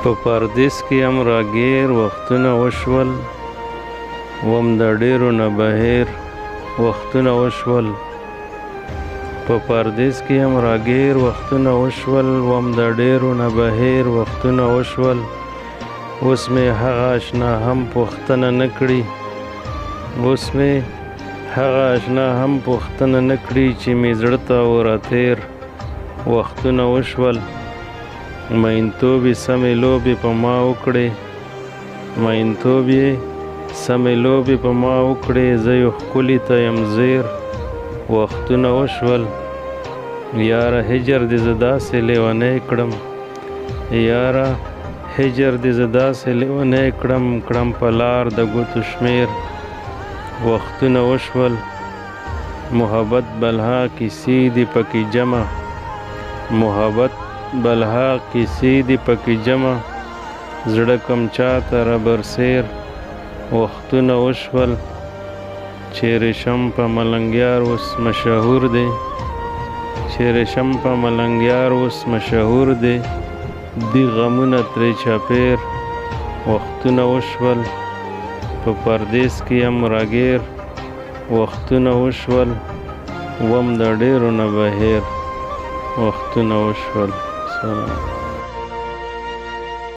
په پردیس کې هم راګیر وختونه وشول، وم د ډېرو نه بهیر وختونه وشول. په پردیس کې هم راګیر وختونه وشول، وم د ډېرو نه بهیر وختونه وشول. اوس مې هغه اشنا هم پوښتنه نه کړي، اوس مې هغه اشنا هم پوښتنه نه کړي چې مې زړه ته وراتیر وختونه وشول. مینتوب یې سمې لوبې په ما وکړې، مینتوب یې سمې لوبې په ما وکړې، زه یو ښکلي ته یم زیر وختونه وشول. یاره هجر دې زه داسې لیونی کړم، یاره هجر دې زه داسې لیونی کړم، کړم په لار د ګوتو شمیر وختونه وشول. محبت بلها کیسې دي پکې جمع، محبت بلها کیسې دي پکې جمع، زړه کم چاته ربر سیر وختونه وشول. چیرې شم په ملنګیار اوس مشهور دی، چیرې شم په ملنګیار اوس مشهور دی، دی غمونه ترې چاپیر وختونه وشول. په پردیس کې هم راګیر وختونه وشول، وم د ډېرو نه بهیر وختونه وشول. سلام.